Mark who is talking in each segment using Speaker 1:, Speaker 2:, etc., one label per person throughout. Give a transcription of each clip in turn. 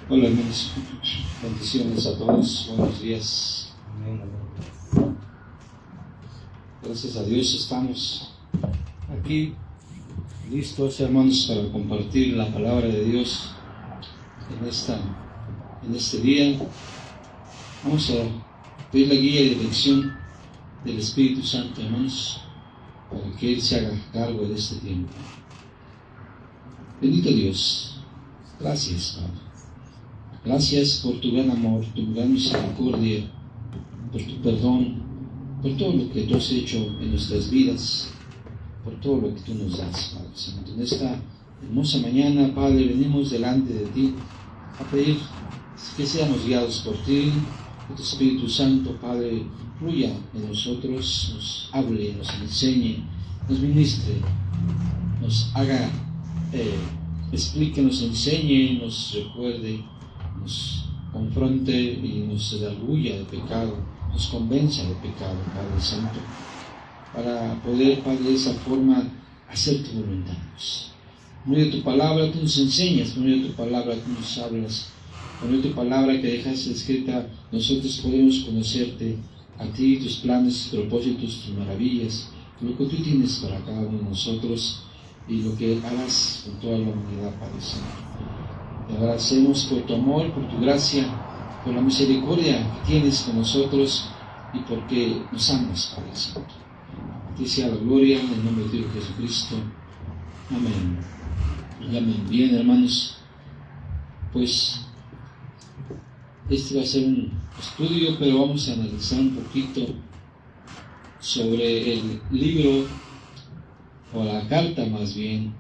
Speaker 1: Hola hermanos, bendiciones a todos, buenos días. Amén, amén. Gracias a Dios estamos aquí listos, hermanos, para compartir la palabra de Dios en este día. Vamos a pedir la guía y dirección del Espíritu Santo, hermanos, para que Él se haga cargo de este tiempo. Bendito Dios, gracias, Padre. Gracias por tu gran amor, tu gran misericordia, por tu perdón, por todo lo que tú has hecho en nuestras vidas, por todo lo que tú nos das, Padre Santo. En esta hermosa mañana, Padre, venimos delante de ti a pedir que seamos guiados por ti, que tu Espíritu Santo, Padre, fluya en nosotros, nos hable, nos enseñe, nos ministre, nos haga, explique, nos enseñe, nos recuerde, nos confronte y nos redarguya de pecado, nos convenza de pecado, Padre Santo, para poder, Padre, de esa forma hacer tu voluntad. Por medio de tu palabra tú nos enseñas, por medio de tu palabra tú nos hablas, por medio de tu palabra que dejaste escrita, nosotros podemos conocerte a ti, tus planes, tus propósitos, tus maravillas, lo que tú tienes para cada uno de nosotros y lo que harás con toda la humanidad, Padre Santo. Te agradecemos por tu amor, por tu gracia, por la misericordia que tienes con nosotros y porque nos amas, Padre Santo. A ti sea la gloria en el nombre de Dios Jesucristo. Amén. Y amén. Bien, hermanos, pues este va a ser un estudio, pero vamos a analizar un poquito sobre el libro, o la carta más bien,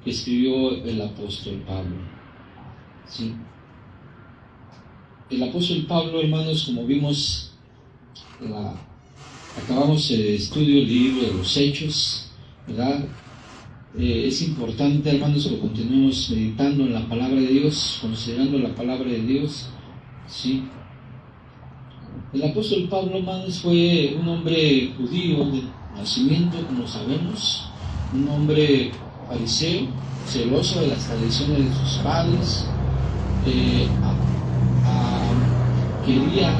Speaker 1: que escribió el apóstol Pablo. ¿Sí? El apóstol Pablo, hermanos, como vimos, acabamos el estudio del libro de los Hechos, ¿verdad? Es importante, hermanos, que continuemos meditando en la palabra de Dios, considerando la palabra de Dios. ¿Sí? El apóstol Pablo, hermanos, fue un hombre judío de nacimiento, como sabemos, un hombre fariseo, celoso de las tradiciones de sus padres, quería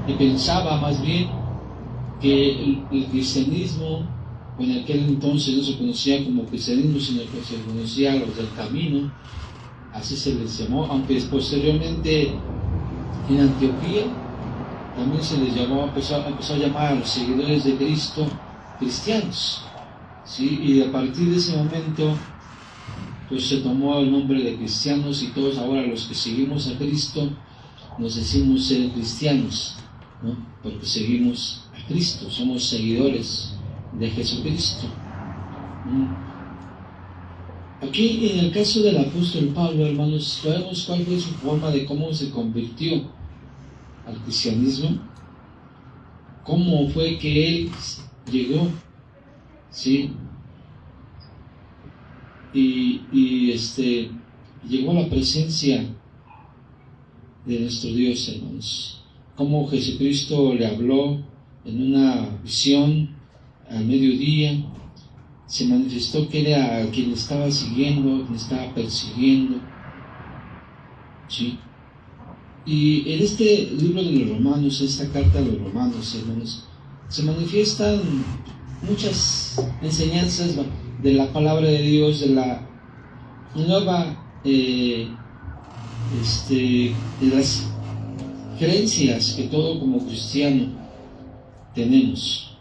Speaker 1: y pensaba más bien que el cristianismo, en aquel entonces no se conocía como cristianismo, sino que se conocía los del camino, así se les llamó, aunque posteriormente en Antioquía también se les llamó, empezó a llamar a los seguidores de Cristo cristianos, ¿sí? Y a partir de ese momento pues se tomó el nombre de cristianos y todos ahora los que seguimos a Cristo nos decimos ser cristianos, ¿no? Porque seguimos a Cristo, somos seguidores de Jesucristo. Aquí en el caso del apóstol Pablo, hermanos, sabemos cuál fue su forma de cómo se convirtió al cristianismo, cómo fue que él llegó, ¿sí? Y llegó a la presencia de nuestro Dios, hermanos. Cómo Jesucristo le habló en una visión al mediodía, se manifestó que era a quien estaba siguiendo, quien estaba persiguiendo, ¿sí? Y en este libro de los Romanos, esta carta de los Romanos, hermanos, se manifiestan muchas enseñanzas de la palabra de Dios, de la nueva, de las creencias que todo como cristiano tenemos,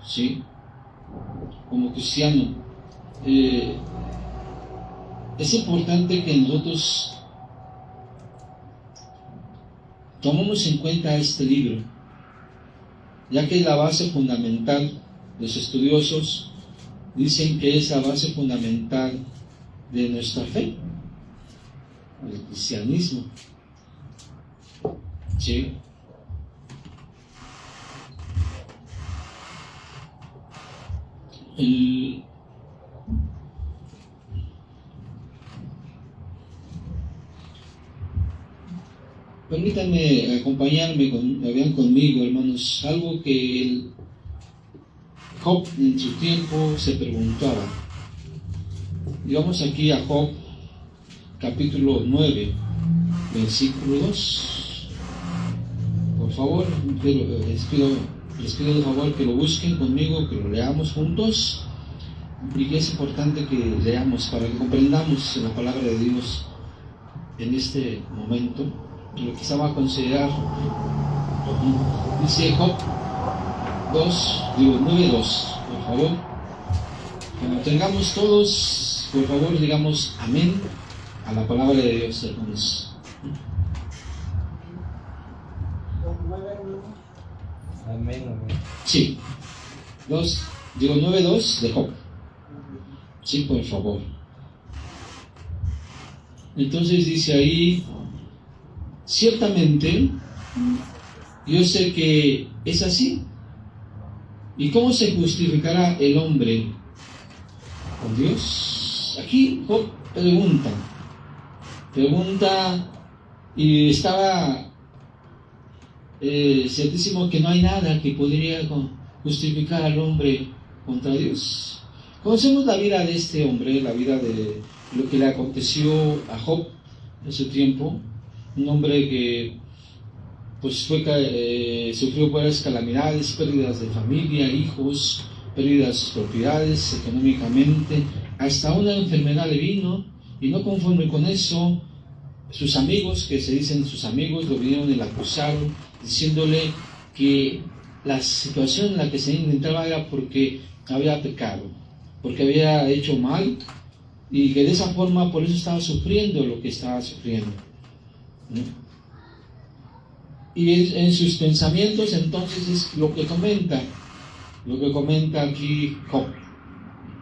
Speaker 1: ¿sí? Como cristiano, es importante que nosotros tomemos en cuenta este libro, ya que es la base fundamental. Los estudiosos dicen que es la base fundamental de nuestra fe, del cristianismo, ¿sí? Permítanme acompañarme, vean conmigo, hermanos, algo que Job en su tiempo se preguntaba. Y vamos aquí a Job capítulo 9, versículo 2. Por favor, les pido de favor que lo busquen conmigo, que lo leamos juntos, y que es importante que leamos para que comprendamos la palabra de Dios en este momento, lo que se va a considerar. Dice Job 9:2, por favor. Cuando tengamos todos, por favor, digamos amén a la palabra de Dios, hermanos.
Speaker 2: Amén, amén.
Speaker 1: Sí. 9:2 de Job. Sí, por favor. Entonces dice ahí: ciertamente yo sé que es así. ¿Y cómo se justificará el hombre con Dios? Aquí Job pregunta, y estaba ciertísimo que no hay nada que podría justificar al hombre contra Dios. Conocemos la vida de este hombre, la vida de lo que le aconteció a Job en su tiempo. Un hombre que pues sufrió varias calamidades, pérdidas de familia, hijos, pérdidas de sus propiedades, económicamente, hasta una enfermedad le vino, y no conforme con eso, sus amigos, que se dicen sus amigos, lo vinieron y lo acusaron, diciéndole que la situación en la que se encontraba era porque había pecado, porque había hecho mal, y que de esa forma por eso estaba sufriendo lo que estaba sufriendo, ¿no? Y en sus pensamientos entonces es lo que comenta aquí Job.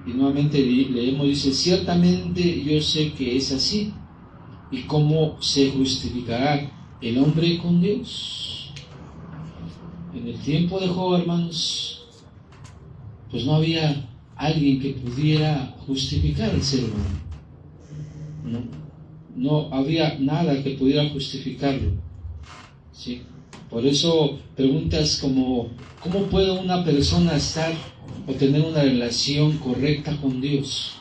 Speaker 1: Y nuevamente leemos, dice: ciertamente yo sé que es así. ¿Y cómo se justificará el hombre con Dios? En el tiempo de Job, hermanos, pues no había alguien que pudiera justificar al ser humano. No había nada que pudiera justificarlo. ¿Sí? Por eso preguntas como: ¿cómo puede una persona estar o tener una relación correcta con Dios?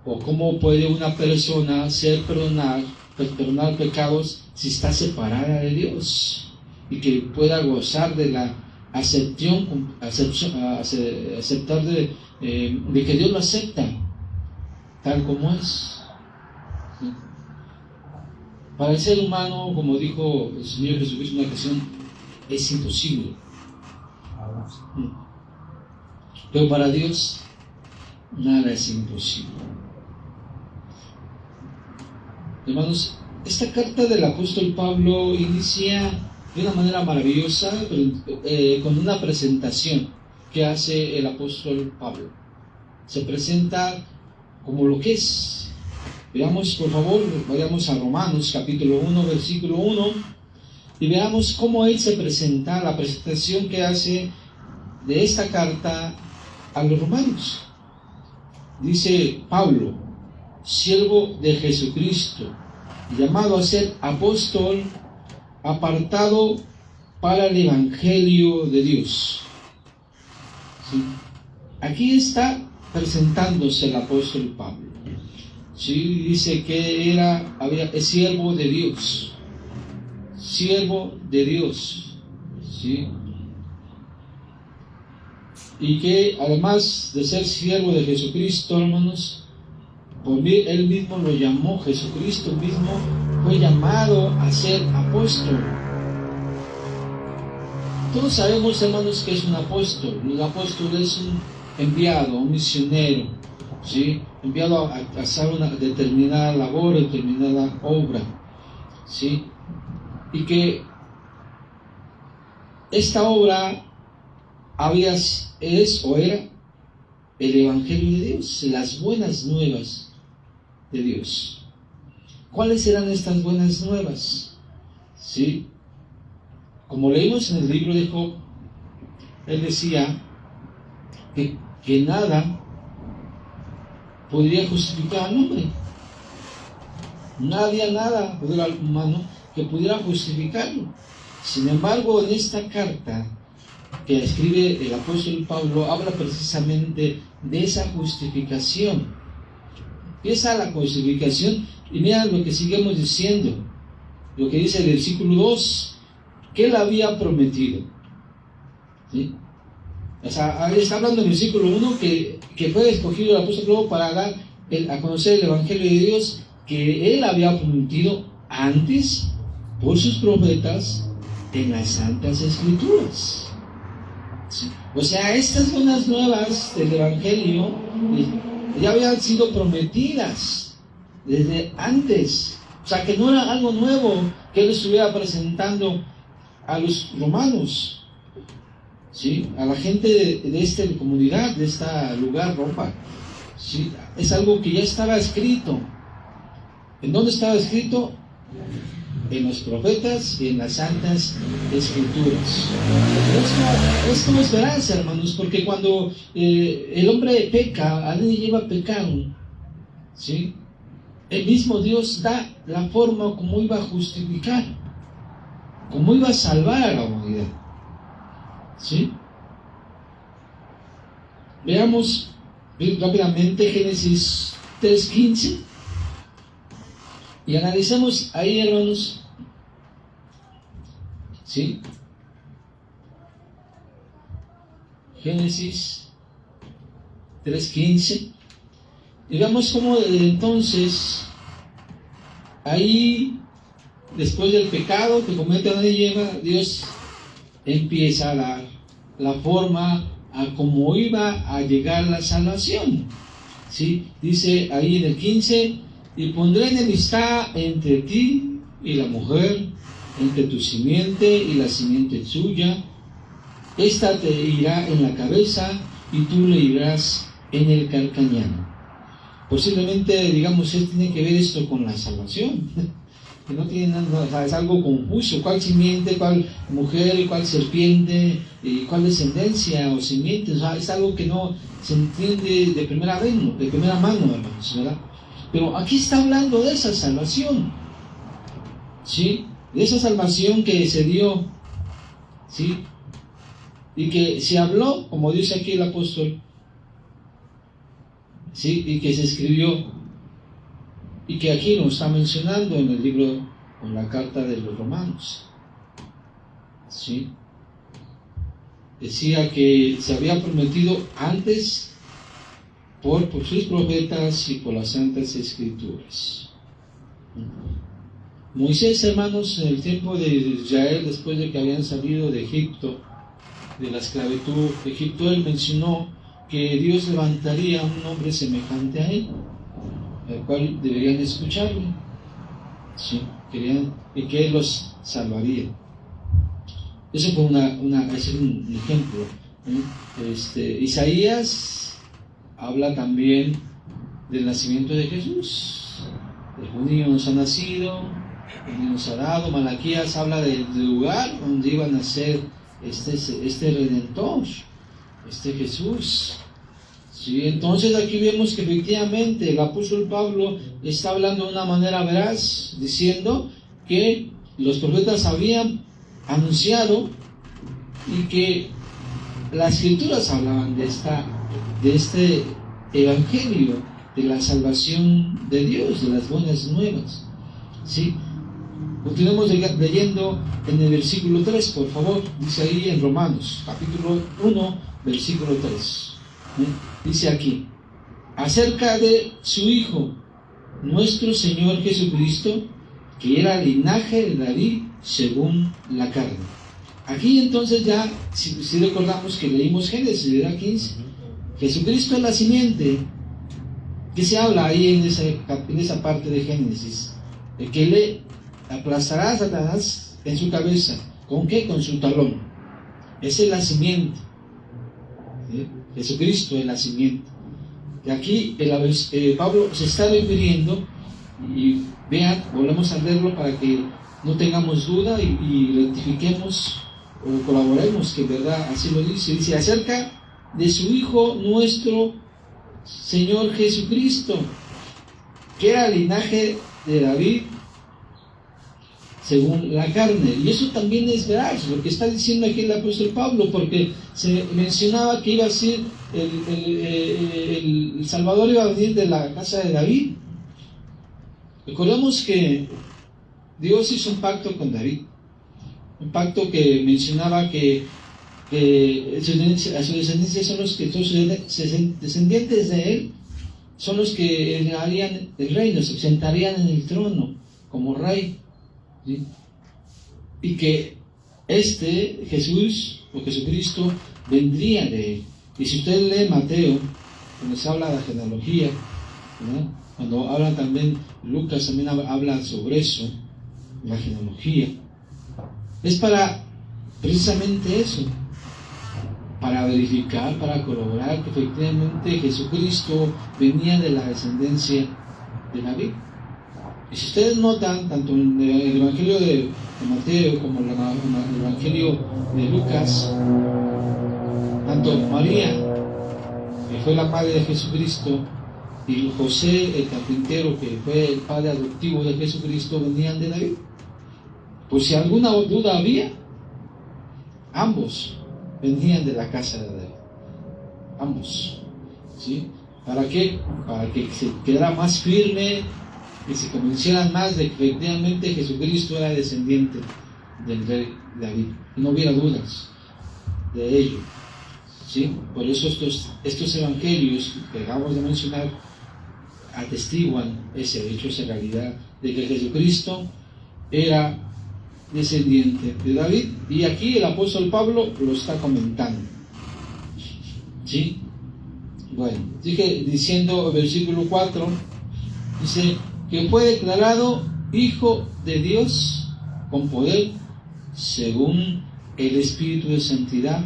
Speaker 1: ¿O cómo puede una persona perdonar pecados si está separada de Dios? Y que pueda gozar de la aceptar de que Dios lo acepta tal como es. ¿Sí? Para el ser humano, como dijo el Señor Jesucristo en una ocasión, es imposible. Pero para Dios nada es imposible. Hermanos, esta carta del apóstol Pablo inicia de una manera maravillosa, con una presentación que hace el apóstol Pablo. Se presenta como lo que es. Veamos, por favor, vayamos a Romanos capítulo 1, versículo 1, y veamos cómo él se presenta, la presentación que hace de esta carta a los romanos. Dice Pablo, siervo de Jesucristo, llamado a ser apóstol, apartado para el Evangelio de Dios. ¿Sí? Aquí está presentándose el apóstol Pablo. ¿Sí? Dice que es siervo de Dios. Siervo de Dios. ¿Sí? Y que además de ser siervo de Jesucristo, hermanos, por mí él mismo lo llamó, Jesucristo mismo fue llamado a ser apóstol. Todos sabemos, hermanos, que es un apóstol. Un apóstol es un enviado, un misionero, ¿sí? Enviado a hacer una determinada labor, determinada obra, ¿sí? Y que esta obra era el Evangelio de Dios, las buenas nuevas de Dios. ¿Cuáles eran estas buenas nuevas? ¿Sí? Como leímos en el libro de Job, él decía que nada podría justificar al hombre. No había nada humano que pudiera justificarlo. Sin embargo, en esta carta que escribe el apóstol Pablo, habla precisamente de esa justificación. Empieza la cosificación y mira lo que seguimos diciendo, lo que dice el versículo 2, que él había prometido. ¿Sí? O sea, ahí está hablando en el versículo 1 que fue escogido el apóstol Pablo para dar a conocer el Evangelio de Dios, que él había prometido antes por sus profetas en las Santas Escrituras. ¿Sí? O sea, estas buenas nuevas del Evangelio ya habían sido prometidas desde antes. O sea, que no era algo nuevo que él estuviera presentando a los romanos, ¿sí? A la gente de esta comunidad, de este lugar, Roma. ¿Sí? Es algo que ya estaba escrito. ¿En dónde estaba escrito? En los profetas y en las Santas Escrituras. Esto es esperanza, hermanos, porque cuando el hombre peca, alguien lleva pecado, ¿sí? El mismo Dios da la forma como iba a justificar, como iba a salvar a la humanidad, ¿sí? Veamos rápidamente Génesis 3:15 y analicemos ahí, hermanos, ¿sí? Génesis 3:15. Y veamos cómo desde entonces, ahí, después del pecado que comete Adán y Eva, Dios empieza a dar la forma a cómo iba a llegar la salvación. ¿Sí? Dice ahí en el 15, y pondré enemistad entre ti y la mujer, entre tu simiente y la simiente suya. Esta te irá en la cabeza y tú le irás en el calcañar. Posiblemente, digamos, tiene que ver esto con la salvación, que no tiene nada, o sea, es algo confuso. ¿Cuál simiente, cuál mujer, cuál serpiente, cuál descendencia o simiente? O sea, es algo que no se entiende de primera mano, hermanos, ¿verdad? Pero aquí está hablando de esa salvación, ¿sí? De esa salvación que se dio, ¿sí? Y que se habló, como dice aquí el apóstol, ¿sí? Y que se escribió, y que aquí lo está mencionando en el libro, en la carta de los Romanos, ¿sí? Decía que se había prometido antes por sus profetas y por las Santas Escrituras. Moisés, hermanos, en el tiempo de Israel, después de que habían salido de Egipto, de la esclavitud de Egipto, él mencionó que Dios levantaría un hombre semejante a él, al cual deberían escucharle, ¿sí? Y que él los salvaría. Eso fue es un ejemplo, ¿eh? Isaías habla también del nacimiento de Jesús. El niño nos ha nacido, el niño nos ha dado. Malaquías habla del lugar donde iba a nacer este Redentor, este Jesús. Sí, entonces aquí vemos que efectivamente el apóstol Pablo está hablando de una manera veraz, diciendo que los profetas habían anunciado y que las Escrituras hablaban de este evangelio, de la salvación de Dios, de las buenas nuevas. ¿Sí? Continuemos leyendo en el versículo 3, por favor. Dice ahí en Romanos, capítulo 1, versículo 3. Dice aquí, acerca de su Hijo, nuestro Señor Jesucristo, que era linaje de David según la carne. Aquí entonces ya, si recordamos que leímos Génesis, ¿verdad? 15. Jesucristo es la simiente que se habla ahí en esa parte de Génesis, el que le aplastará a Satanás en su cabeza. ¿Con qué? Con su talón. Esa es la simiente. ¿Sí? Jesucristo es la simiente. Y aquí Pablo se está refiriendo, y vean, volvemos a leerlo para que no tengamos duda y rectifiquemos o colaboremos que en verdad así lo dice. Dice acerca de su Hijo nuestro Señor Jesucristo, que era linaje de David según la carne. Y eso también es veraz, lo que está diciendo aquí el apóstol Pablo, porque se mencionaba que iba a ser el Salvador iba a venir de la casa de David. Recordemos que Dios hizo un pacto con David, un pacto que mencionaba que a su descendencia son los que, sus descendientes de él, son los que heredarían el reino, se sentarían en el trono como rey, ¿sí? Y que Jesús o Jesucristo vendría de él. Y si usted lee Mateo, cuando se habla de la genealogía, ¿verdad? Cuando habla también Lucas, también habla sobre eso, la genealogía, es para precisamente eso, para verificar, para corroborar que efectivamente Jesucristo venía de la descendencia de David. Y si ustedes notan, tanto en el Evangelio de Mateo como en el Evangelio de Lucas, tanto María, que fue la madre de Jesucristo, y José, el carpintero, que fue el padre adoptivo de Jesucristo, venían de David. Por si alguna duda había, ambos venían de la casa de David. Ambos. ¿Sí? ¿Para qué? Para que se quedara más firme, que se convencieran más de que efectivamente Jesucristo era descendiente del rey David. Y no hubiera dudas de ello. ¿Sí? Por eso estos evangelios que acabamos de mencionar atestiguan ese hecho, esa realidad de que Jesucristo era descendiente de David, y aquí el apóstol Pablo lo está comentando. ¿Sí? Bueno, sigue diciendo versículo 4, dice que fue declarado Hijo de Dios con poder según el Espíritu de Santidad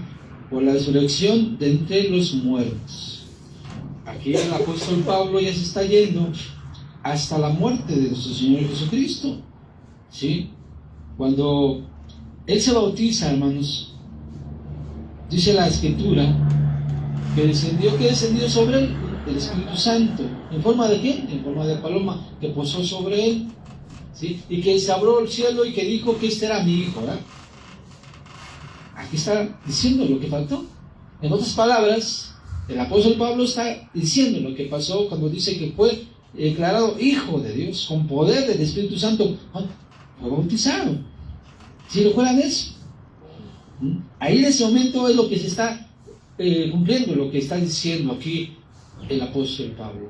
Speaker 1: por la resurrección de entre los muertos. Aquí el apóstol Pablo ya se está yendo hasta la muerte de nuestro Señor Jesucristo. ¿Sí? Cuando Él se bautiza, hermanos, dice la Escritura que descendió sobre Él el Espíritu Santo. ¿En forma de quién? En forma de paloma que posó sobre Él. ¿Sí? Y que se abrió el cielo y que dijo que este era mi Hijo, ¿verdad? Aquí está diciendo lo que faltó. En otras palabras, el apóstol Pablo está diciendo lo que pasó cuando dice que fue declarado Hijo de Dios con poder del Espíritu Santo. Fue bautizado. ¿Sí recuerdan eso? Ahí en ese momento es lo que se está cumpliendo, lo que está diciendo aquí el apóstol Pablo.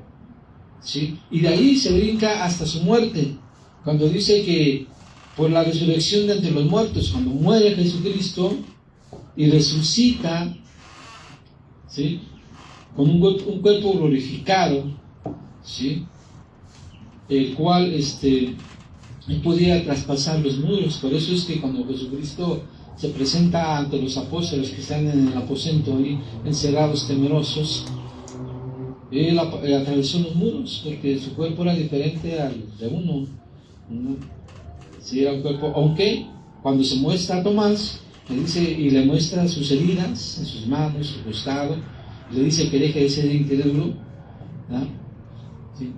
Speaker 1: ¿Sí? Y de ahí se brinca hasta su muerte, cuando dice que por la resurrección de entre los muertos, cuando muere Jesucristo y resucita, ¿sí? Con un cuerpo glorificado, ¿sí? El cual él podía traspasar los muros. Por eso es que cuando Jesucristo se presenta ante los apóstoles que están en el aposento ahí encerrados, temerosos, él atravesó los muros, porque su cuerpo era diferente al de uno, ¿no? Sí, era un cuerpo, aunque cuando se muestra a Tomás, le dice, y le muestra sus heridas en sus manos, su costado, le dice que deje de ser incrédulo, ¿no? ¿Sí?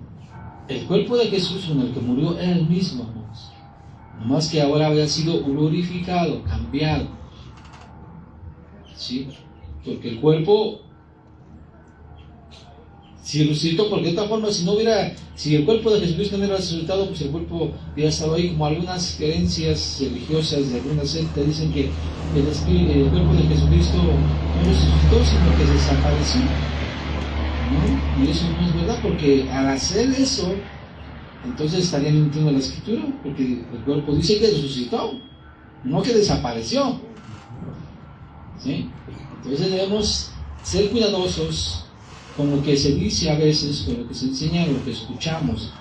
Speaker 1: El cuerpo de Jesús con el que murió era el mismo, hermanos, nomás que ahora había sido glorificado, cambiado, ¿sí? Porque el cuerpo, si resucitó, porque de otra forma, si el cuerpo de Jesucristo no hubiera resucitado, pues el cuerpo hubiera estado ahí, como algunas creencias religiosas de algunas sectas dicen que el cuerpo de Jesucristo no resucitó, sino que desapareció, ¿no? Y eso no es verdad, porque al hacer eso, entonces estarían mintiendo la Escritura, porque el cuerpo dice que resucitó, no que desapareció. ¿Sí? Entonces debemos ser cuidadosos con lo que se dice a veces, con lo que se enseña, lo que escuchamos.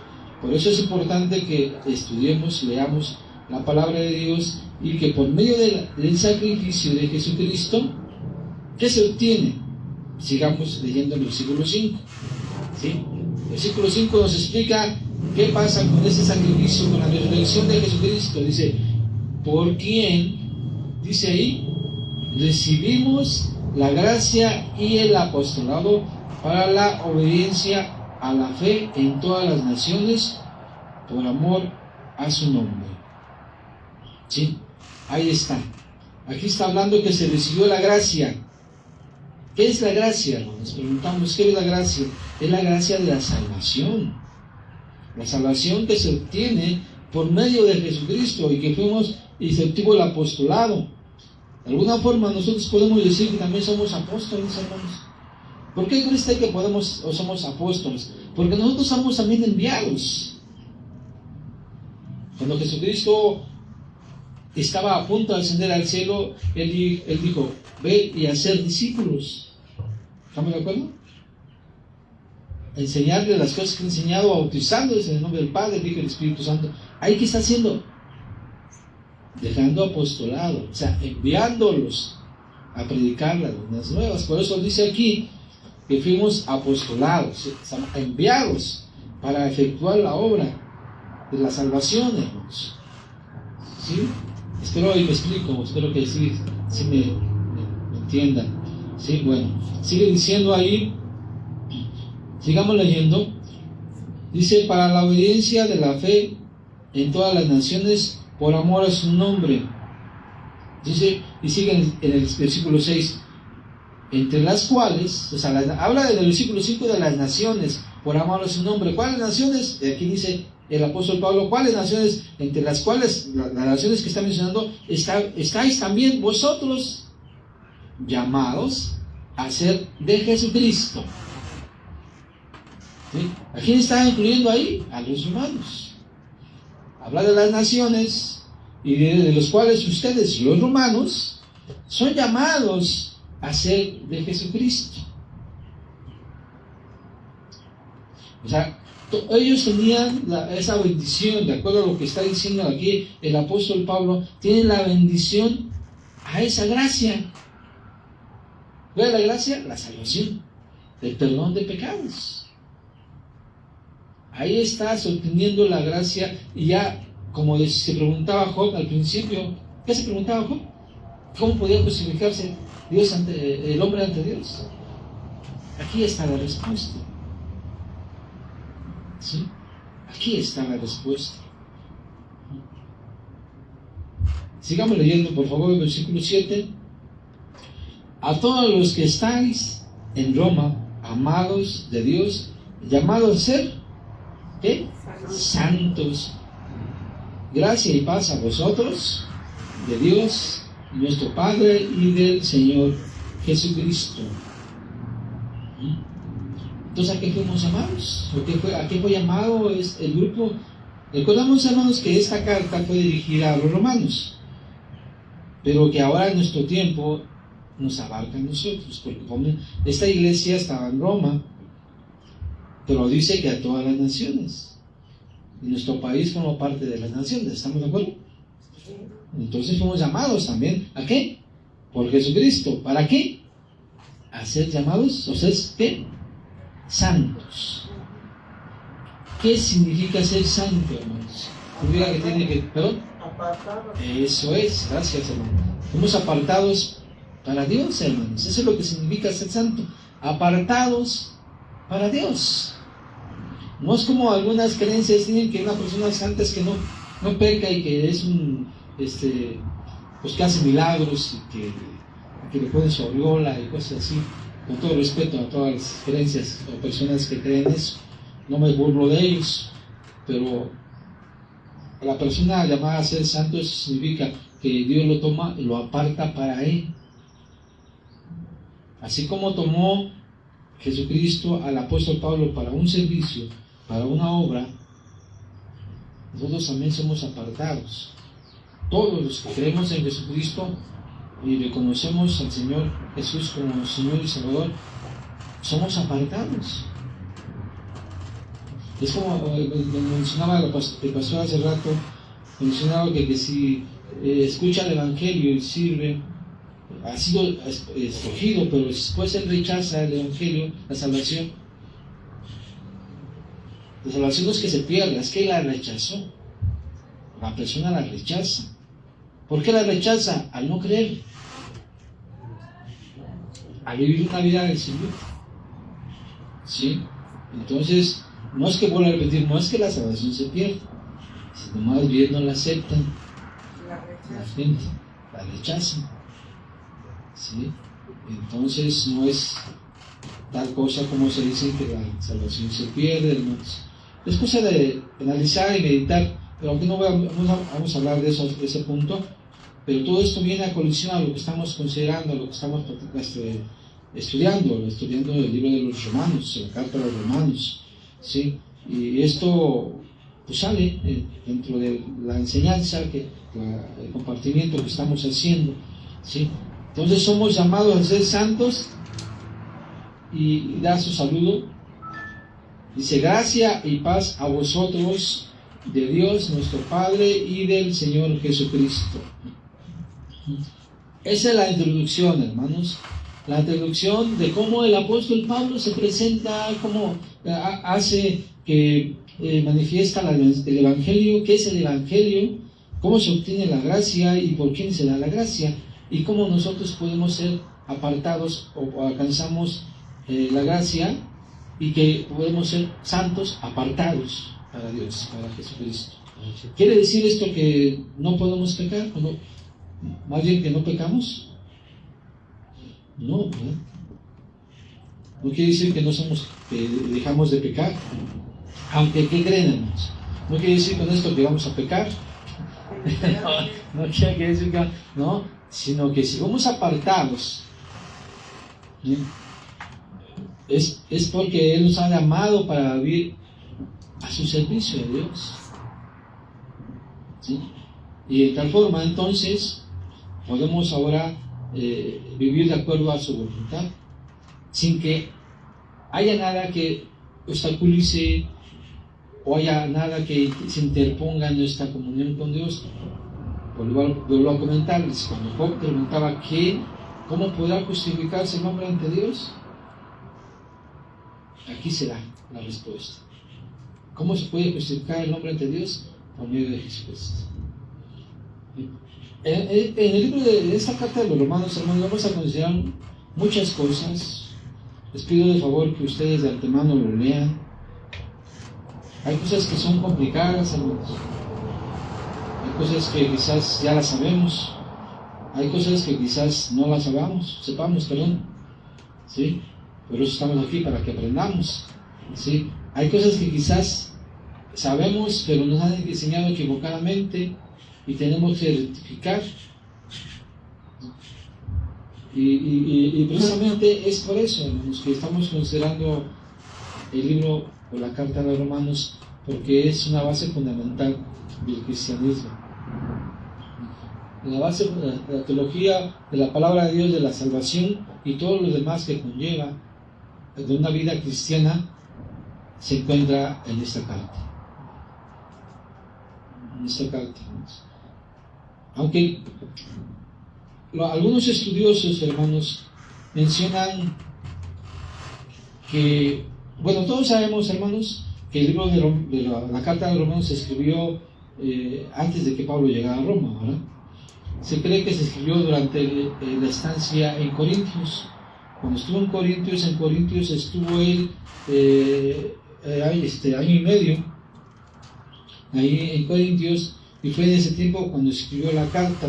Speaker 1: Por eso es importante que estudiemos, leamos la palabra de Dios, y que por medio del sacrificio de Jesucristo, ¿qué se obtiene? Sigamos leyendo el versículo 5. ¿Sí? El versículo 5 nos explica qué pasa con ese sacrificio, con la resurrección de Jesucristo. Dice, por quien, dice ahí, recibimos la gracia y el apostolado para la obediencia a la fe en todas las naciones, por amor a su nombre. ¿Sí? Ahí está. Aquí está hablando que se recibió la gracia. ¿Qué es la gracia? Nos preguntamos, ¿qué es la gracia? Es la gracia de la salvación. La salvación que se obtiene por medio de Jesucristo y que se obtuvo el apostolado. De alguna forma nosotros podemos decir que también somos apóstoles, hermanos. ¿Por qué cree usted que somos apóstoles? Porque nosotros somos también enviados. Cuando Jesucristo estaba a punto de ascender al cielo, Él dijo, ve y hacer discípulos. ¿Estamos de acuerdo? Enseñarle las cosas que he enseñado, bautizándoles en el nombre del Padre, del Hijo y del Espíritu Santo. ¿Ahí qué está haciendo? Dejando apostolado, o sea, enviándolos a predicar las buenas nuevas. Por eso dice aquí que fuimos apostolados, enviados para efectuar la obra de la salvación, hermanos. ¿Sí? Espero y me explico, espero que sí me entiendan. Sí, bueno, sigue diciendo ahí, sigamos leyendo. Dice, para la obediencia de la fe en todas las naciones, por amor a su nombre. Dice, y sigue en el versículo 6, entre las cuales, o sea, habla en el versículo 5 de las naciones, por amor a su nombre. ¿Cuáles naciones? Aquí dice el apóstol Pablo, ¿cuáles naciones? Entre las cuales, las naciones que está mencionando, estáis también vosotros llamados a ser de Jesucristo. ¿Sí? ¿A quién está incluyendo ahí? A los romanos. Habla de las naciones y de los cuales ustedes, los romanos, son llamados a ser de Jesucristo. O sea, ellos tenían esa bendición, de acuerdo a lo que está diciendo aquí el apóstol Pablo, tienen la bendición a esa gracia. ¿Cuál es la gracia? La salvación, el perdón de pecados. Ahí estás obteniendo la gracia y ya, como se preguntaba Job al principio, ¿qué se preguntaba Job? ¿Cómo podía justificarse el hombre ante Dios? Aquí está la respuesta. ¿Sí? Aquí está la respuesta. Sigamos leyendo, por favor, el versículo 7. A todos los que estáis en Roma, amados de Dios, llamados a ser, ¿qué? Santos. Gracia y paz a vosotros, de Dios, nuestro Padre y del Señor Jesucristo. Entonces, ¿a qué fuimos llamados? ¿A qué fue llamado el grupo? Recordamos, hermanos, que esta carta fue dirigida a los romanos, pero que ahora en nuestro tiempo nos abarca a nosotros, porque esta iglesia estaba en Roma, pero dice que a todas las naciones. Y nuestro país forma parte de las naciones, ¿estamos de acuerdo? Entonces fuimos llamados también, ¿a qué? Por Jesucristo. ¿Para qué? A ser llamados, o sea, ¿qué? Santos. ¿Qué significa ser santo, hermanos? Significa que tiene que, ¿perdón? Eso es, gracias, hermano. Fuimos apartados para Dios, hermanos. Eso es lo que significa ser santo. Apartados para Dios. No es como algunas creencias tienen que una persona santa es que no peca y que es pues que hace milagros y que le ponen su aureola y cosas así. Con todo respeto a todas las creencias o personas que creen eso, no me burlo de ellos, pero a la persona llamada a ser santo, eso significa que Dios lo toma y lo aparta para Él. Así como tomó Jesucristo al apóstol Pablo para un servicio, para una obra, nosotros también somos apartados. Todos los que creemos en Jesucristo y reconocemos al Señor Jesús como Señor y Salvador, somos apartados. Es como mencionaba el pastor hace rato, mencionaba que si escucha el Evangelio y sirve, ha sido escogido, pero después él rechaza el Evangelio, la salvación no es que se pierda, es que la rechazó. La persona la rechaza. ¿Por qué la rechaza? Al no creer, al vivir una vida del Señor. ¿Sí? Entonces, no es que, vuelvo a repetir, no es que la salvación se pierda, sino más bien no la aceptan. la gente la rechaza, ¿sí? Entonces no es tal cosa como se dice que la salvación se pierde, hermanos. Es cosa de analizar y meditar, pero aunque no vamos a hablar de ese punto, pero todo esto viene a colisión a lo que estamos considerando, a lo que estamos estudiando el libro de los Romanos, la carta de los Romanos, ¿sí? Y esto pues sale dentro de la enseñanza, el compartimiento que estamos haciendo, ¿sí? Entonces somos llamados a ser santos y da su saludo. Dice: gracia y paz a vosotros de Dios nuestro Padre y del Señor Jesucristo. Esa es la introducción, hermanos. La introducción de cómo el apóstol Pablo se presenta, cómo hace que manifiesta el Evangelio, qué es el Evangelio, cómo se obtiene la gracia y por quién se da la gracia, y cómo nosotros podemos ser apartados o alcanzamos la gracia y que podemos ser santos apartados para Dios, para Jesucristo. ¿Quiere decir esto que no podemos pecar? ¿O no? Más bien que no pecamos. No, ¿verdad? No quiere decir que dejamos de pecar. Aunque, ¿qué creen, hermanos? No quiere decir con esto que vamos a pecar. No quiere decir que no, sino que si vamos apartados, ¿sí? Es porque Él nos ha llamado para vivir a su servicio de Dios, ¿sí? Y de tal forma entonces podemos ahora vivir de acuerdo a su voluntad, sin que haya nada que obstaculice o haya nada que se interponga en nuestra comunión con Dios. Vuelvo a comentarles, cuando Job preguntaba ¿cómo podrá justificarse el hombre ante Dios? Aquí será la respuesta. ¿Cómo se puede justificar el hombre ante Dios? Por medio de Jesucristo. En el libro de esta carta de los Romanos, hermanos, vamos a considerar muchas cosas. Les pido de favor que ustedes de antemano lo lean. Hay cosas que son complicadas, hermanos. Hay cosas que quizás ya las sabemos. Hay cosas que quizás no las sepamos, ¿sí? Por eso estamos aquí, para que aprendamos, ¿sí? Hay cosas que quizás sabemos, pero nos han enseñado equivocadamente y tenemos que rectificar. Y precisamente es por eso, hermanos, que estamos considerando el libro o la carta de los Romanos, porque es una base fundamental del cristianismo. La base de la teología de la palabra de Dios, de la salvación y todo lo demás que conlleva de una vida cristiana se encuentra en esta carta. En esta carta. Aunque algunos estudiosos, hermanos, mencionan que, bueno, todos sabemos, hermanos, que el libro de la carta de los Romanos se escribió antes de que Pablo llegara a Roma, ¿verdad? Se cree que se escribió durante la estancia en Corintios. Cuando estuvo en Corintios estuvo él año y medio ahí en Corintios, y fue en ese tiempo cuando escribió la carta.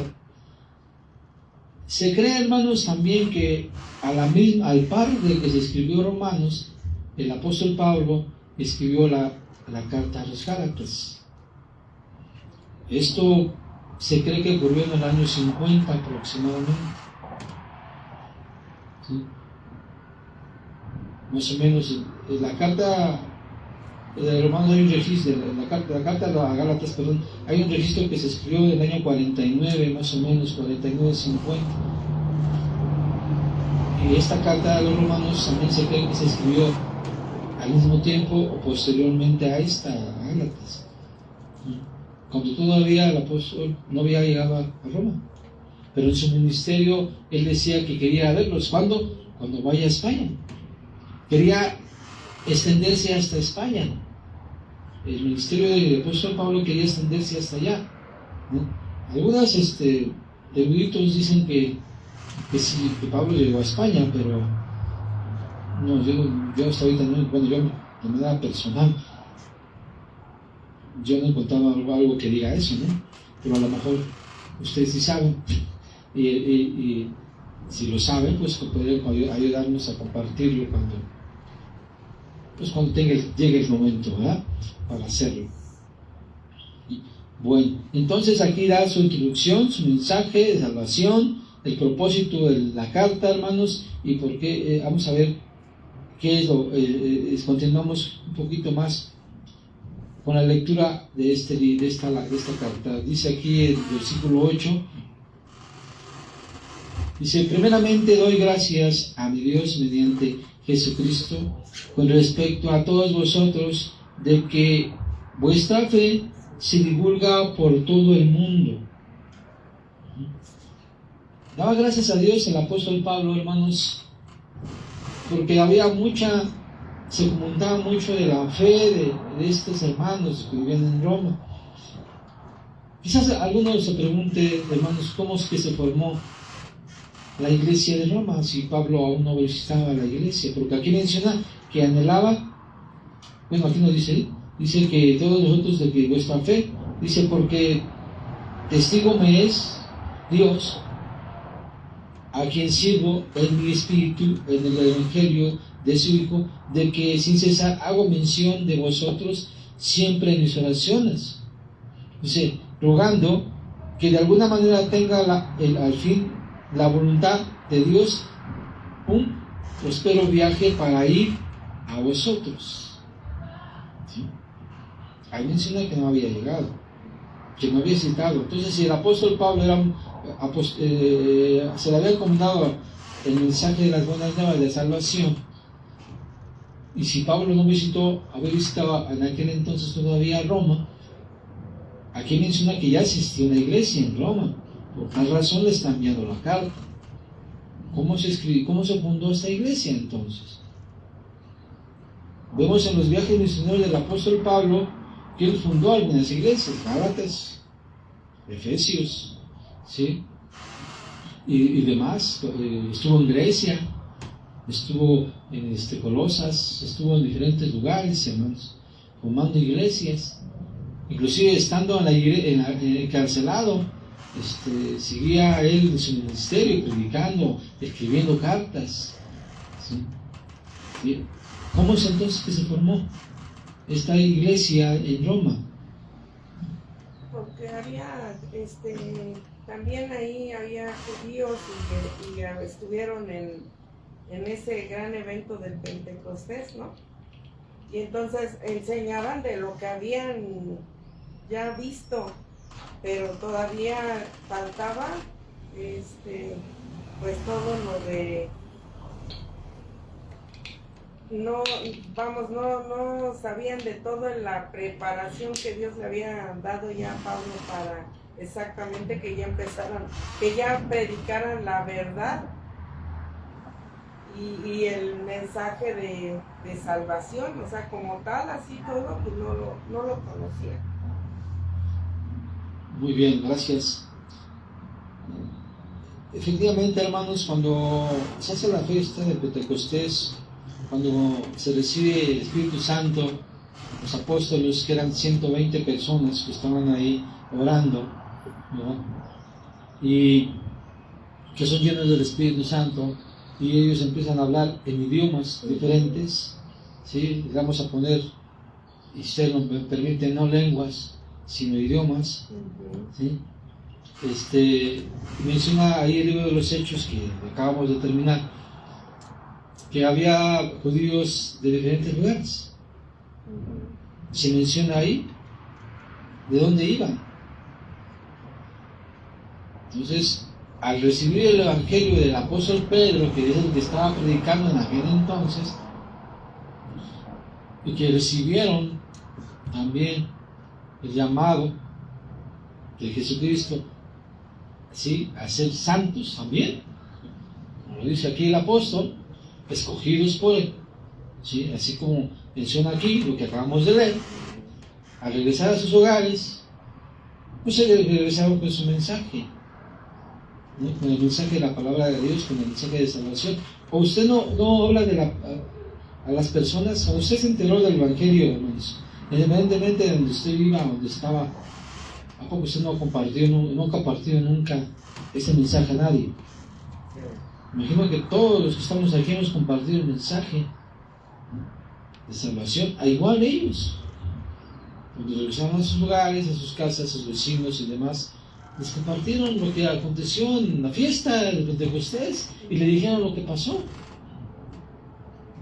Speaker 1: Se cree, hermanos, también que al par de que se escribió Romanos, el apóstol Pablo escribió la carta a los Gálatas. Esto se cree que ocurrió en el año 50 aproximadamente, ¿sí? Más o menos. La carta de Romanos hay un registro, la carta a Gálatas, perdón, hay un registro que se escribió en el año 49, más o menos, 49-50. Y esta carta de los Romanos también se cree que se escribió al mismo tiempo o posteriormente a esta, a Gálatas, cuando todavía el apóstol no había llegado a Roma. Pero en su ministerio él decía que quería verlos. ¿Cuándo? Cuando vaya a España. Quería extenderse hasta España. El ministerio del apóstol Pablo quería extenderse hasta allá, ¿no? Algunos eruditos dicen que sí, que Pablo llegó a España, pero no, yo hasta ahorita no, bueno, yo de manera personal yo no encontraba algo que diga eso, ¿no? Pero a lo mejor Ustedes sí saben. Y si lo saben, pues pueden ayudarnos a compartirlo cuando llegue el momento, ¿verdad? Para hacerlo. Bueno, entonces aquí da su introducción, su mensaje de salvación, el propósito de la carta, hermanos, y por qué, vamos a ver qué es lo, continuamos un poquito más con la lectura de esta carta. Dice aquí el versículo 8, dice: primeramente doy gracias a mi Dios mediante Jesucristo con respecto a todos vosotros, de que vuestra fe se divulga por todo el mundo. Daba gracias a Dios el apóstol Pablo, hermanos, porque se comentaba mucho de la fe de estos hermanos que vivían en Roma. Quizás algunos se pregunte, hermanos, ¿cómo es que se formó la iglesia de Roma si Pablo aún no visitaba la iglesia? Porque aquí menciona que anhelaba, bueno, aquí no dice que todos nosotros de que vuestra fe, dice, porque testigo me es Dios, a quien sirvo en mi espíritu, en el evangelio de su Hijo, de que sin cesar hago mención de vosotros siempre en mis oraciones. Dice, rogando que de alguna manera tenga al fin la voluntad de Dios un próspero viaje para ir a vosotros. ¿Sí? Ahí menciona que no había llegado, que no había citado. Entonces, si el apóstol Pablo se le había encomendado el mensaje de las buenas nuevas de salvación, y si Pablo no había visitado en aquel entonces todavía Roma, aquí menciona que ya existía una iglesia en Roma. Por tal razón le está enviando la carta. ¿Cómo se fundó esta iglesia entonces? Vemos en los viajes misioneros del apóstol Pablo que él fundó algunas iglesias: Gálatas, Efesios, ¿sí? y demás. Estuvo en Grecia, estuvo en Colosas, estuvo en diferentes lugares, hermanos, formando iglesias. Inclusive estando encarcelado, seguía él su ministerio, predicando, escribiendo cartas. ¿Sí? ¿Sí? ¿Cómo es entonces que se formó esta iglesia en Roma?
Speaker 3: Porque también ahí había judíos y estuvieron en ese gran evento del Pentecostés, ¿no? Y entonces enseñaban de lo que habían ya visto, pero todavía faltaba pues todo lo de no sabían de toda la preparación que Dios le había dado ya a Pablo para exactamente que ya predicaran la verdad y el mensaje de salvación, o sea, como tal, así todo, pues no lo conocía.
Speaker 1: Muy bien, gracias. Efectivamente, hermanos, cuando se hace la fiesta de Pentecostés, cuando se recibe el Espíritu Santo, los apóstoles, que eran 120 personas que estaban ahí orando, ¿no? Y que son llenos del Espíritu Santo, y ellos empiezan a hablar en idiomas diferentes, ¿sí? Les vamos a poner, y usted me permite, no lenguas, sino idiomas, ¿sí? Menciona ahí el libro de los Hechos que acabamos de terminar, que había judíos de diferentes lugares. Se menciona ahí de dónde iban. Entonces, al recibir el evangelio del apóstol Pedro, que es el que estaba predicando en aquel entonces, y que recibieron también el llamado de Jesucristo, ¿sí?, a ser santos también, como dice aquí el apóstol, escogidos por él, ¿sí?, así como menciona aquí lo que acabamos de leer. Al regresar a sus hogares, pues se regresaron con su mensaje, ¿no?, con el mensaje de la palabra de Dios, con el mensaje de salvación. O usted no habla a las personas, o usted se enteró del evangelio, hermanos, independientemente de donde usted viva, donde estaba, ¿A poco usted no ha compartido nunca ese mensaje a nadie? Imagino que todos los que estamos aquí hemos compartido el mensaje de salvación, a igual ellos. Cuando regresaron a sus lugares, a sus casas, a sus vecinos y demás, les compartieron lo que aconteció en la fiesta de Pentecostés y le dijeron lo que pasó.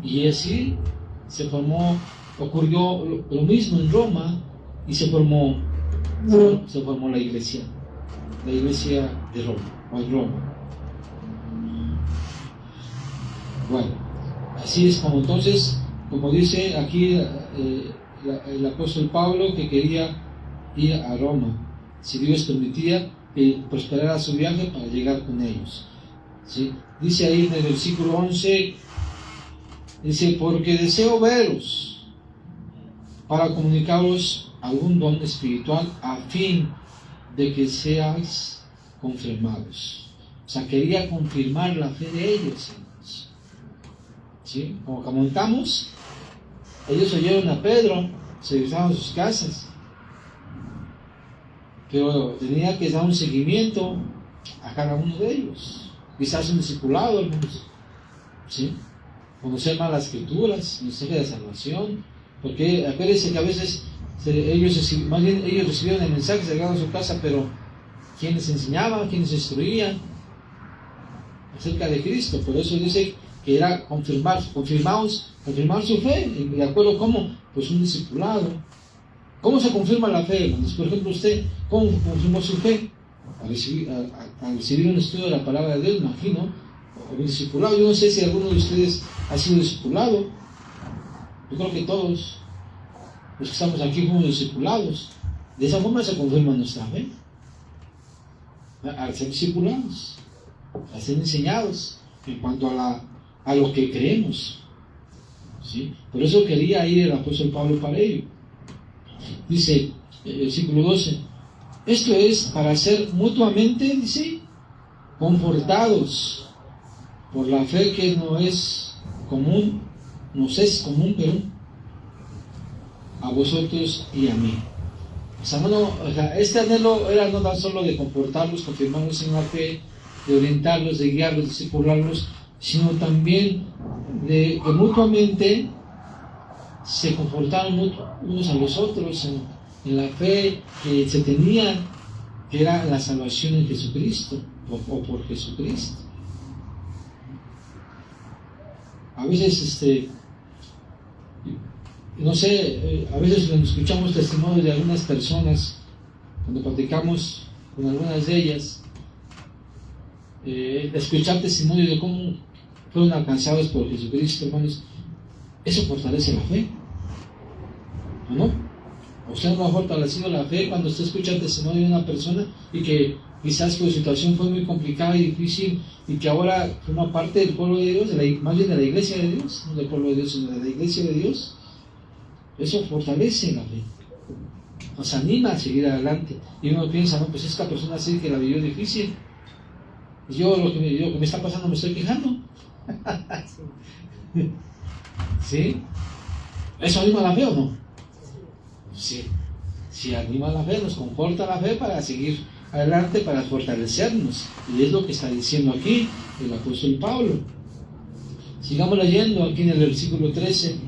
Speaker 1: Y así ocurrió lo mismo en Roma y se formó la iglesia de Roma, o en Roma. Bueno, así es como entonces, como dice aquí el apóstol Pablo, que quería ir a Roma, si Dios permitía que prosperara su viaje para llegar con ellos. ¿Sí? Dice ahí en el versículo 11, dice, porque deseo veros para comunicaros algún don espiritual a fin de que seáis confirmados. O sea, quería confirmar la fe de ellos. ¿Sí? Como comentamos, ellos oyeron a Pedro, se regresaron a sus casas, pero tenía que dar un seguimiento a cada uno de ellos, quizás un discipulado, hermanos, ¿sí? Conocer más las escrituras, mensaje de salvación, porque acuérdense que a veces ellos recibieron el mensaje, se llegaron a su casa, pero ¿quién les enseñaba? ¿Quién les instruía acerca de Cristo? Por eso dice que era confirmar su fe. ¿De acuerdo cómo? Pues un discipulado. ¿Cómo se confirma la fe, hermanos? Por ejemplo, usted, ¿cómo confirmó su fe? Al recibir un estudio de la palabra de Dios, imagino, o un discipulado. Yo no sé si alguno de ustedes ha sido discipulado. Yo creo que todos los que estamos aquí fuimos discipulados. De esa forma se confirma nuestra fe. Al ser discipulados, al ser enseñados en cuanto a lo que creemos. ¿Sí? Por eso quería ir el apóstol Pablo para ello. Dice el versículo 12, esto es para ser mutuamente, dice, confortados por la fe que nos es común, pero a vosotros y a mí. O sea, este anhelo era no tan solo de confortarlos, confirmarlos en la fe, de orientarlos, de guiarlos, de discipularlos, sino también de que mutuamente se confortaron unos a los otros en la fe que se tenía, que era la salvación en Jesucristo o por Jesucristo. A veces no sé, a veces cuando escuchamos testimonios de algunas personas, cuando platicamos con algunas de ellas, escuchar testimonios de cómo fueron alcanzados por Jesucristo, hermanos, eso fortalece la fe, ¿o no? ¿A usted no ha fortalecido la fe cuando usted escucha el testimonio de una persona y que quizás su situación fue muy complicada y difícil y que ahora forma parte del pueblo de Dios, más bien de la iglesia de Dios, no del pueblo de Dios, sino de la iglesia de Dios? Eso fortalece la fe, nos anima a seguir adelante. Y uno piensa, no, pues esta persona sí que la vivió difícil, y yo lo que me está pasando me estoy quejando. ¿Sí? ¿Eso anima la fe o no? Sí, anima la fe, nos conforta la fe para seguir adelante, para fortalecernos. Y es lo que está diciendo aquí el apóstol Pablo. Sigamos leyendo aquí en el versículo 13.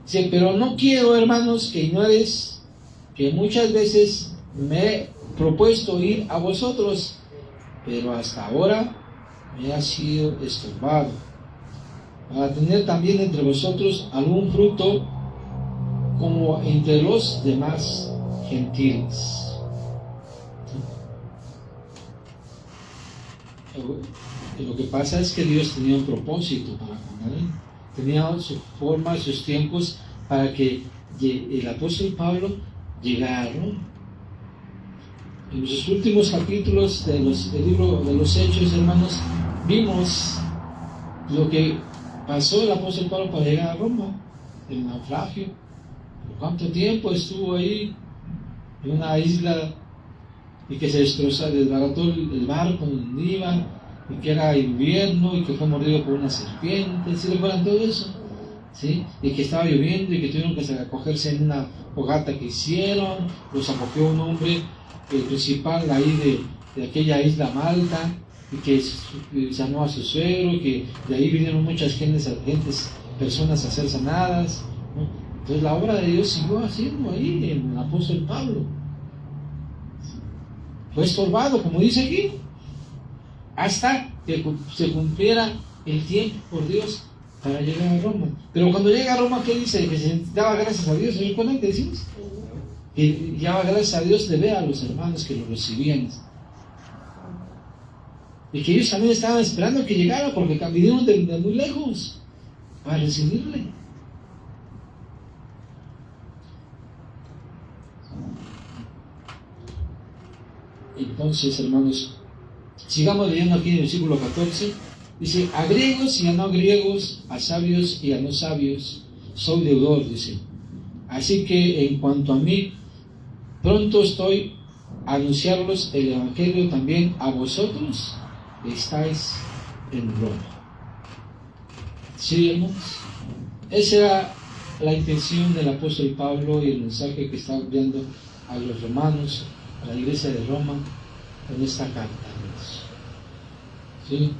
Speaker 1: Sí, pero no quiero, hermanos, que ignores que muchas veces me he propuesto ir a vosotros, pero hasta ahora me ha sido estorbado, para tener también entre vosotros algún fruto como entre los demás gentiles. Lo que pasa es que Dios tenía un propósito para con él. Tenía su forma, sus tiempos para que el apóstol Pablo llegara a Roma. En los últimos capítulos del libro de los Hechos, hermanos, vimos lo que pasó el apóstol Pablo para llegar a Roma, el naufragio. ¿Por cuánto tiempo estuvo ahí en una isla y que se desbarató el barco donde iba, y que era invierno y que fue mordido por una serpiente? ¿Sí recuerdan todo eso? ¿sí? Y que estaba lloviendo y que tuvieron que acogerse en una fogata que hicieron, los acogió un hombre, el principal ahí de aquella isla Malta, y que sanó a su suegro, y que de ahí vinieron muchas personas a ser sanadas, ¿no? Entonces la obra de Dios siguió haciendo ahí en el apóstol Pablo. Fue estorbado, como dice aquí, hasta que se cumpliera el tiempo por Dios para llegar a Roma. Pero cuando llega a Roma, ¿qué dice? Que se daba gracias a Dios. ¿Se recuerdan que decimos? Que daba gracias a Dios de ver a los hermanos que lo recibían. Y que ellos también estaban esperando que llegara, porque vinieron de muy lejos para recibirle. Entonces, hermanos, sigamos leyendo aquí en el versículo 14. Dice: a griegos y a no griegos, a sabios y a no sabios, soy deudor, dice. Así que en cuanto a mí, pronto estoy a anunciarlos el evangelio también a vosotros que estáis en Roma. ¿Sí, hermanos? Esa era la intención del apóstol Pablo y el mensaje que estaba enviando a los romanos, a la iglesia de Roma, en esta carta. ¿Sí?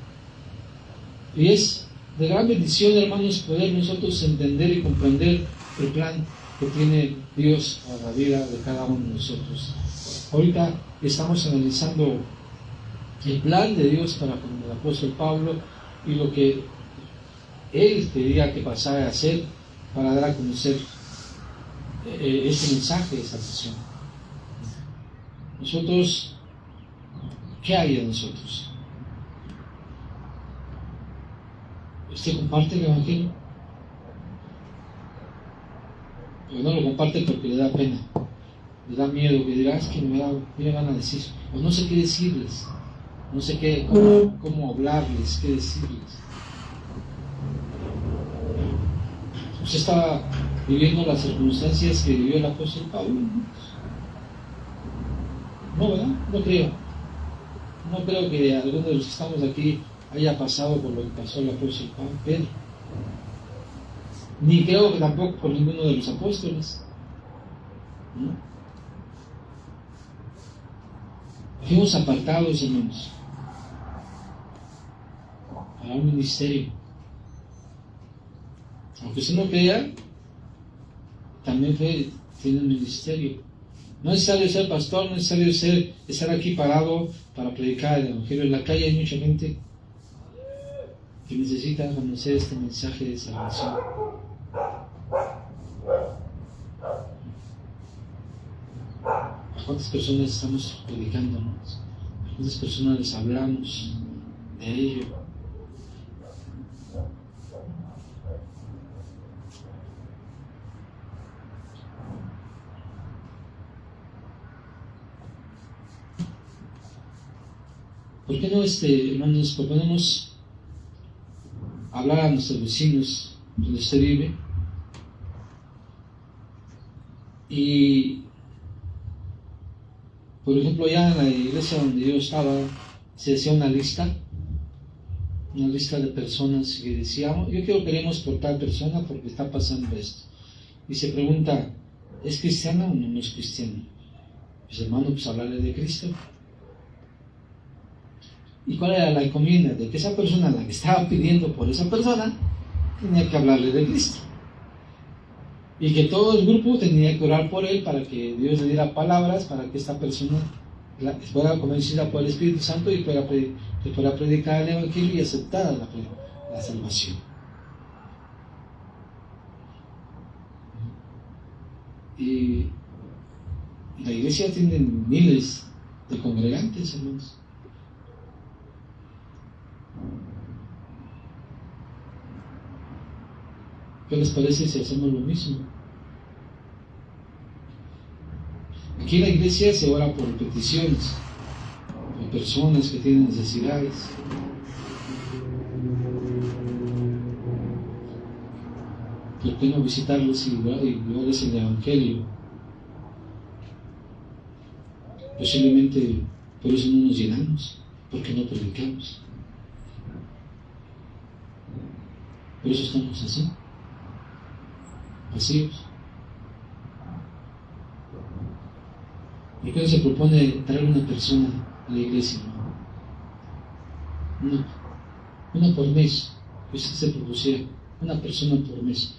Speaker 1: Y es de gran bendición, hermanos, poder nosotros entender y comprender el plan que tiene Dios a la vida de cada uno de nosotros. Ahorita estamos analizando el plan de Dios para con el apóstol Pablo y lo que él quería que pasara a hacer para dar a conocer este mensaje de salvación. Nosotros, ¿qué hay en nosotros? ¿Usted comparte el evangelio? O no lo comparte porque le da pena, le da miedo, que dirás que ¿qué me van a decir? O no sé qué decirles, no sé cómo hablarles, qué decirles. Usted está viviendo las circunstancias que vivió el apóstol Pablo, ¿no? No, ¿verdad? No creo. No creo que alguno de los que estamos aquí haya pasado por lo que pasó el apóstol Pedro. Ni creo que tampoco por ninguno de los apóstoles, ¿no? Fuimos apartados, hermanos, para un ministerio. Aunque usted no crea, también tiene un ministerio. No es necesario ser pastor, no es necesario estar aquí parado para predicar el evangelio. En la calle hay mucha gente que necesita conocer este mensaje de salvación. ¿A cuántas personas estamos predicando? ¿A cuántas personas les hablamos de ello? ¿Por qué no, hermanos, proponemos hablar a nuestros vecinos donde usted vive? Y, por ejemplo, ya en la iglesia donde yo estaba, se hacía una lista de personas que decíamos: yo queremos por tal persona porque está pasando esto. Y se pregunta: ¿es cristiana o no es cristiana? Pues, hermano, pues hablarle de Cristo. ¿Y cuál era la encomienda? De que esa persona, la que estaba pidiendo por esa persona, tenía que hablarle de Cristo. Y que todo el grupo tenía que orar por él para que Dios le diera palabras para que esta persona fuera convencida por el Espíritu Santo y fuera predicar el Evangelio y aceptada la salvación. Y la iglesia tiene miles de congregantes, hermanos. ¿Qué les parece si hacemos lo mismo? Aquí en la iglesia se ora por peticiones, por personas que tienen necesidades. ¿Por qué no visitarlos y darles el Evangelio? Posiblemente por eso no nos llenamos, porque no predicamos. Por eso estamos así. vacíos. ¿Por qué no se propone traer una persona a la iglesia? Una por mes, pues se propusiera una persona por mes.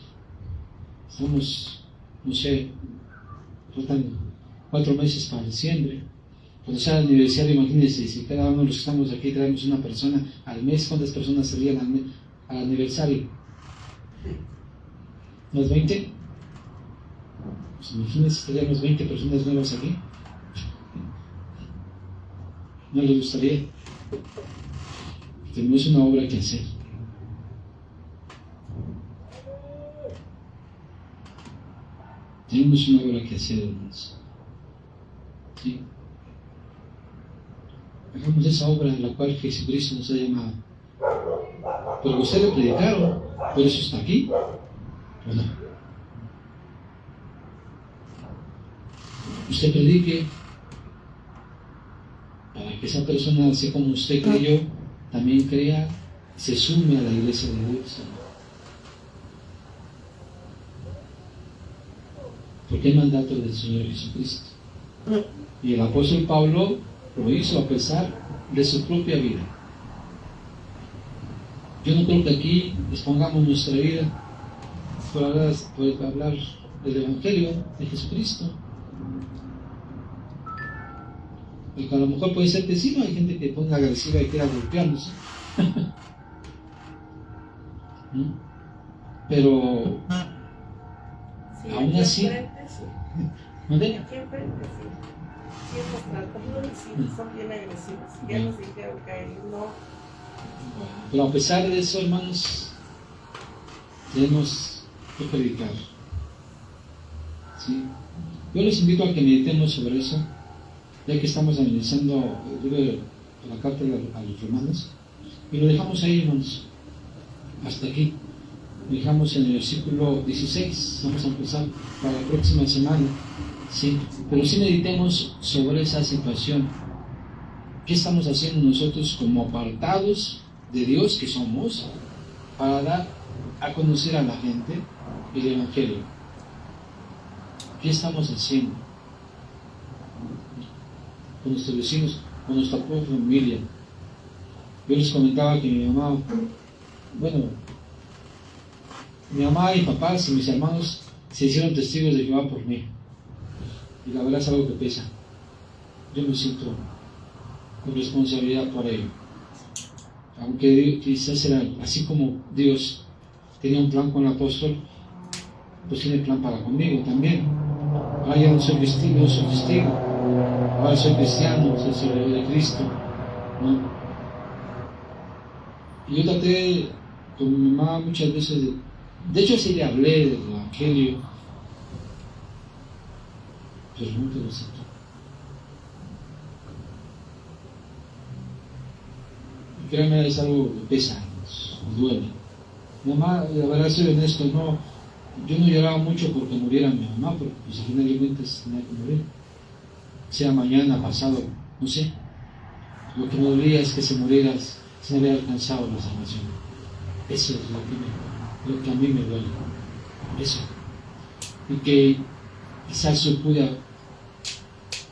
Speaker 1: Estamos, no sé, faltan 4 meses para diciembre. Cuando sea el aniversario, imagínense, si cada uno de los que estamos aquí traemos una persona al mes, ¿cuántas personas serían al aniversario? ¿Unas 20? Pues imagínense, estaríamos 20 personas nuevas aquí. ¿No les gustaría? Tenemos una obra que hacer. Tenemos una obra que hacer, hermanos. ¿Sí? Hagamos esa obra en la cual Jesucristo nos ha llamado. Porque ustedes lo predicaron, por eso está aquí. ¿O no? Usted predique para que esa persona, así como usted creyó, también crea, se sume a la iglesia de Dios. Porque es mandato del Señor Jesucristo. Y el apóstol Pablo lo hizo a pesar de su propia vida. Yo no creo que aquí expongamos nuestra vida por hablar del Evangelio de Jesucristo. Porque a lo mejor puede ser que sí, no hay gente que ponga agresiva y quiera golpearnos. ¿No? Pero
Speaker 3: sí,
Speaker 1: aún así,
Speaker 3: enfrente, sí.
Speaker 1: ¿dónde?
Speaker 3: Aquí enfrente, sí. Sí, hemos tratado y sí, son bien agresivos. Ya nos dijeron que no.
Speaker 1: Pero a pesar de eso, hermanos, tenemos que predicar. ¿Sí? Yo les invito a que meditemos sobre eso, ya que estamos analizando el libro de la carta a los romanos, y lo dejamos ahí, hermanos, hasta aquí. Lo dejamos en el versículo 16, vamos a empezar para la próxima semana, ¿sí? Pero sí meditemos sobre esa situación. ¿Qué estamos haciendo nosotros como apartados de Dios que somos para dar a conocer a la gente el Evangelio? ¿Qué estamos haciendo con nuestros vecinos, con nuestra propia familia? Yo les comentaba que mi mamá y papás y mis hermanos se hicieron testigos de Jehová por mí, y la verdad es algo que pesa. Yo me siento con responsabilidad por ello, aunque quizás era así como Dios tenía un plan con el apóstol, pues tiene plan para conmigo también. Ahora ya no soy testigo, ahora soy cristiano, soy seguidor de Cristo, ¿no? Y yo traté con mi mamá muchas veces de hecho sí le hablé del Evangelio, pero nunca lo aceptó. Y créanme, es algo que pesa, nos duele. Mi mamá, la verdad, soy honesto, yo no lloraba mucho porque muriera mi mamá, porque pues finalmente tenía que morir. Sea mañana, pasado, no sé. Lo que me dolía es que se muriera sin haber alcanzado la salvación. Eso es lo que a mí me duele. Eso. Y que quizás yo pude,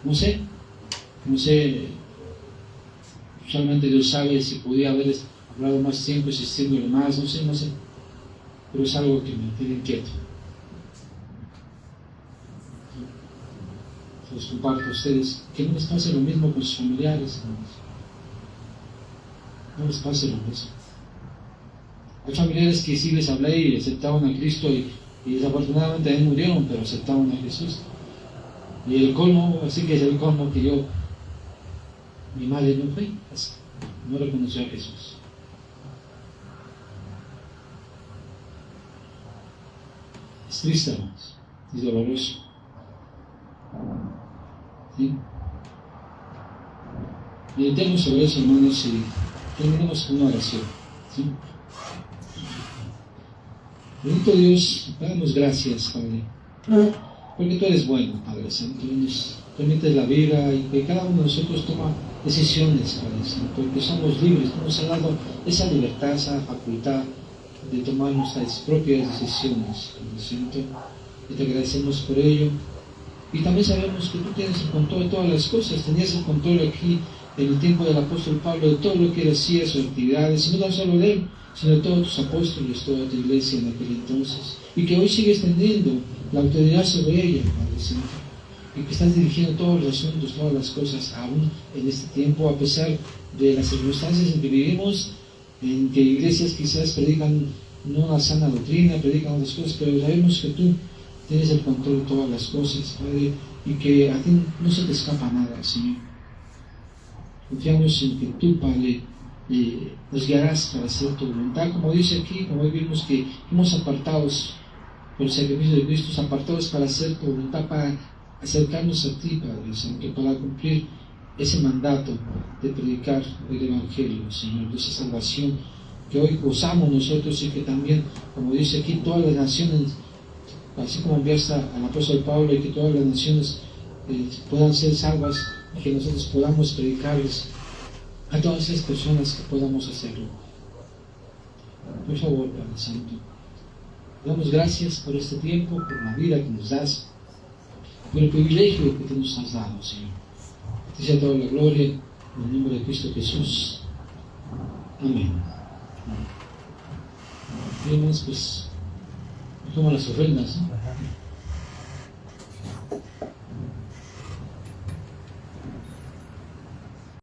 Speaker 1: no sé, solamente Dios sabe si podía haber hablado más tiempo, insistiéndole más, no sé. Pero es algo que me tiene inquieto. Les comparto a ustedes que no les pase lo mismo con sus familiares, hermanos. No les pase lo mismo. Hay familiares que sí les hablé y aceptaban a Cristo y desafortunadamente también murieron, pero aceptaban a Jesús. Y el colmo, así que es el colmo que mi madre no fue, no reconoció a Jesús. Es triste, hermanos, es doloroso. ¿Sí? Meditemos sobre eso, hermanos, y terminemos con una oración. ¿Sí? Bendito Dios, damos gracias, Padre, porque tú eres bueno, Padre Santo, y nos permites la vida y que cada uno de nosotros toma decisiones, Padre Santo, porque somos libres, tú nos has dado esa libertad, esa facultad de tomar nuestras propias decisiones, Padre Santo. y te agradecemos por ello. Y también sabemos que tú tienes el control de todas las cosas, tenías el control aquí en el tiempo del apóstol Pablo de todo lo que él hacía, sus actividades, y no tan solo de él, sino de todos tus apóstoles, toda tu iglesia en aquel entonces, y que hoy sigues teniendo la autoridad sobre ella, Padre Santo, y que estás dirigiendo todos los asuntos, todas las cosas, aún en este tiempo, a pesar de las circunstancias en que vivimos, en que iglesias quizás predican no la sana doctrina, predican otras cosas, pero sabemos que tú tienes el control de todas las cosas, Padre, y que a ti no se te escapa nada, Señor. Confiamos en que tú, Padre, nos guiarás para hacer tu voluntad, como dice aquí, como hoy vimos que fuimos apartados por el sacrificio de Cristo, apartados para hacer tu voluntad, para acercarnos a ti, Padre Santo, para cumplir ese mandato de predicar el Evangelio, Señor, de esa salvación que hoy gozamos nosotros y que también, como dice aquí, todas las naciones, así como enviaste al apóstol Pablo, y que todas las naciones puedan ser salvas, y que nosotros podamos predicarles a todas esas personas que podamos hacerlo. Por favor, Padre Santo, damos gracias por este tiempo, por la vida que nos das, por el privilegio que tú nos has dado, Señor. Te sea toda la gloria en el nombre de Cristo Jesús. Amén. Y además, pues, como las ofrendas, ¿no?